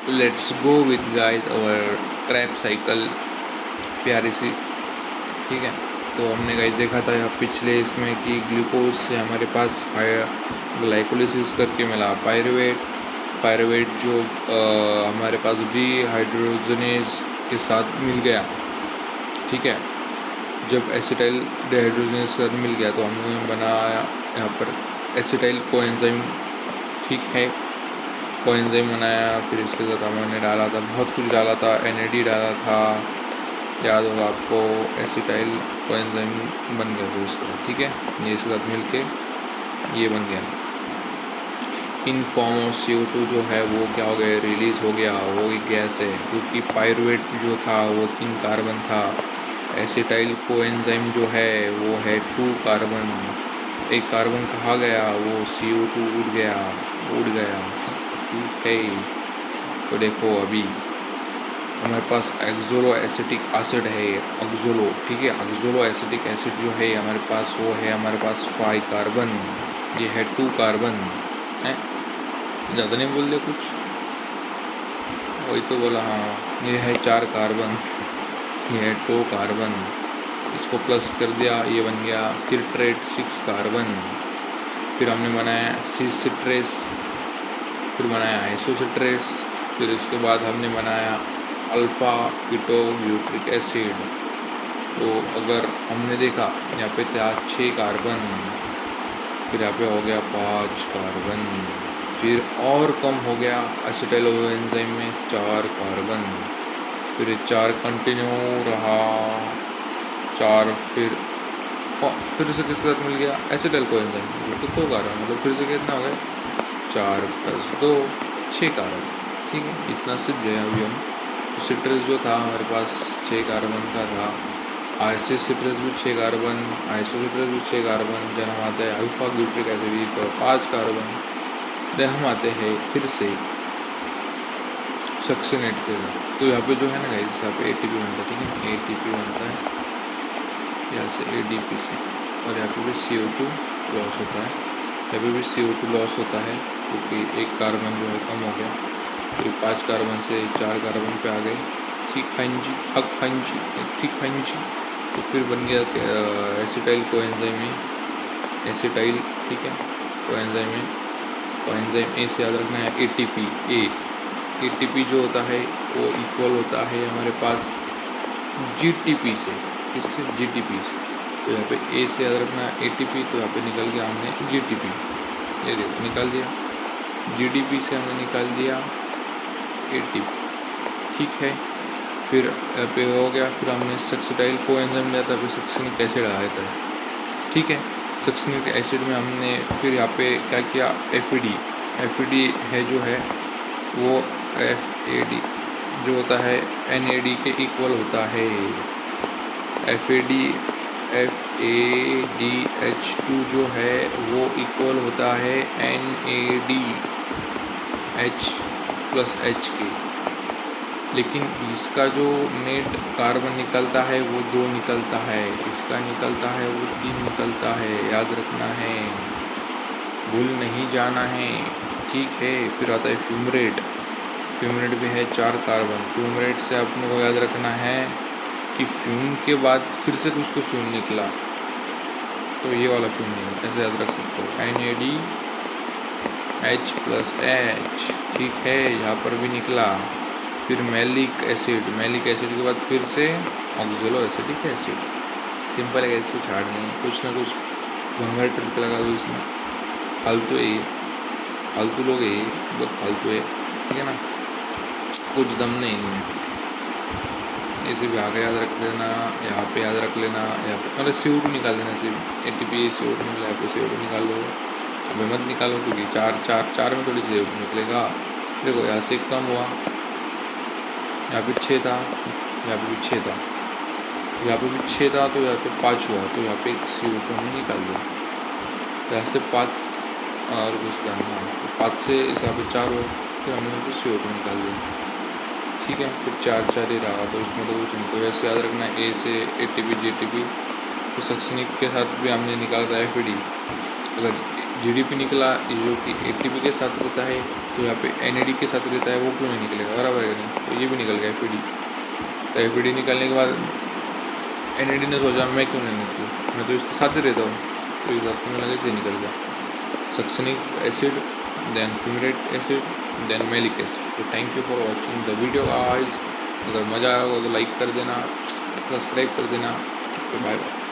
Let's go with guys और Krebs cycle प्यारी सी। ठीक है, तो हमने गाइस देखा था यहाँ पिछले इसमें कि ग्लूकोज से हमारे पास ग्लाइकोलिसिस करके मिला पायरुवेट जो हमारे पास डिहाइड्रोजनेज के साथ मिल गया। ठीक है, जब एसिटाइल डिहाइड्रोजनेज के साथ मिल गया तो हमने बनाया यहाँ पर एसिटाइल कोएंजाइम। ठीक है, कोएंजाइम बनाया, फिर इसके साथ हमने डाला था, बहुत कुछ डाला था, NAD डाला था, याद होगा आपको। एसिटाइल कोएंजाइम बन गया फिर इसके बाद। ठीक है, ये इसके साथ मिलके ये बन गया इन फॉर्म ऑफ CO2 जो है वो क्या हो गया, रिलीज हो गया, वो एक गैस है। क्योंकि पायरुवेट जो था वो 3 कार्बन था, एसिटाइल कोएंजाइम जो है वो है 2 कार्बन। एक कार्बन कहाँ गया, वो CO2 उड़ गया। ठीक है, तो देखो अभी हमारे पास एक्सोलो एसिटिक एसिड है, ऑक्सोलो। ठीक है, ऑक्सोलो एसिटिक एसिड जो है हमारे पास वो है हमारे पास 5 कार्बन, ये है 2 कार्बन है। ज़्यादा नहीं बोल दिया कुछ, वही तो बोला। हाँ, ये है 4 कार्बन, ये है 2 कार्बन, इसको प्लस कर दिया, ये बन गया सिट्रेट 6 कार्बन। फिर हमने बनाया सिस सिट्रेस, फिर बनाया आइसोसिट्रेस, फिर उसके बाद हमने बनाया अल्फ़ा कीटोग्लूट्रिक एसिड। तो अगर हमने देखा यहाँ पे था 6 कार्बन, फिर यहाँ पे हो गया 5 कार्बन, फिर और कम हो गया एसिटाइल एंजाइम में 4 कार्बन, फिर 4 कंटिन्यू रहा 4, फिर से किसके साथ मिल गया, एसिटाइल कोएंजाइम तो 2 कार्बन, मतलब फिर से कितना हो गया 4 + 2 6 कार्बन। ठीक है, इतना सिद्ध है अभी हम। सिट्रस जो था हमारे पास 6 कार्बन का था, आइसोसिट्रस भी 6 कार्बन, आइसोसिट्रस भी 6 कार्बन। देन हम आते हैं अल्फा ग्लूट्रिक एसिड तो 5 कार्बन। देन हम आते हैं फिर से सक्सिनेट के साथ। तो यहाँ पे जो है ना गाइस, यहाँ पे ATP बनता है। ठीक है, ATP बनता है यहाँ से ADP से, और यहाँ पे भी CO2 लॉस होता है, यहाँ पे भी CO2 लॉस होता है क्योंकि एक कार्बन जो है कम हो गया। फिर 5 कार्बन से 4 कार्बन पे आ गए ठीक। तो फिर बन गया एसिटाइल कोएंजाइम में एसिटाइल। ठीक है, कोएंजाइम में कोएंजाइम A से याद रखना है ATP। ATP जो होता है वो इक्वल होता है हमारे पास GTP से। किससे, GTP से। तो यहाँ पे A से याद रखना है ATP, तो यहाँ पे निकल गया हमने GTP, ये देखो निकाल दिया। GDP से हमने निकाल दिया ATP। ठीक है, फिर यहाँ पे हो गया, फिर हमने सक्सिटाइल कोएंजाइम लिया था, फिर सक्सिनिक एसिड आया था। ठीक है, सक्सिनिक एसिड में हमने फिर यहाँ पे क्या किया, FAD है जो है वो FAD जो होता है NAD के इक्वल होता है। FADH2 जो है वो इक्वल होता है NADH+H के। लेकिन इसका जो नेट कार्बन निकलता है वो 2 निकलता है, इसका निकलता है वो 3 निकलता है, याद रखना है, भूल नहीं जाना है। ठीक है, फिर आता है फ्यूमरेट भी है 4 कार्बन। फ्यूमरेट से अपने को याद रखना है कि फ्यूम के बाद फिर से कुछ तो फ्यूम निकला, तो ये वाला फ्यूम निकला, ऐसे याद रख सकते हो NADH+H। ठीक है, यहाँ पर भी निकला। फिर मैलिक एसिड के बाद फिर से ऑक्सोलो एसिटिक एसिड। सिंपल है, इसको छाड़ नहीं, कुछ ना कुछ भंगर ट्रिक लगा दो इसमें। फालतू है ये, फालतू लोग है ये, बहुत फालतू है। ठीक है ना, कुछ दम नहीं इनमें। इसे भी आगे याद रख लेना, यहाँ पे याद रख लेना, यहाँ पे मतलब CO2 निकाल देना। सिर्फ ATP CO2 निकला, यहाँ पे CO2 निकाल लो। अब मत निकालो क्योंकि 4 में थोड़ी CO2 निकलेगा। देखो यहाँ से कम हुआ, यहाँ पे 6 था, यहाँ पे भी 6 था, यहाँ पे भी 6 था, तो यहाँ पे 5 हुआ, तो यहाँ पे CO2 हमने निकाल दिया। यहाँ से 5 और कुछ करना, 5 से इस यहाँ पे 4 हुआ, फिर हमने यहाँ पे CO2 निकाल दिया। ठीक है, फिर 4 ही रहा, तो उसमें तो कुछ नहीं। तो वैसे याद रखना A से ATP GTP। तो सक्सिनिक के साथ भी हमने निकाला था FAD। अगर GDP निकला जो कि ATP के साथ रहता है, तो यहाँ पे NAD के साथ रहता है, वो क्यों नहीं निकलेगा, बराबर है नहीं। तो ये भी निकल गया FAD। तो FAD निकलने के बाद NAD ने सोचा मैं क्यों नहीं निकलूँ, मैं तो इसके साथ ही रहता हूँ, तो इस बात में लगे से निकल गया succinic acid, then fumarate acid, then malic acid. तो thank you for watching the video guys. अगर मज़ा आया हो तो लाइक कर देना, सब्सक्राइब कर देना। Bye bye.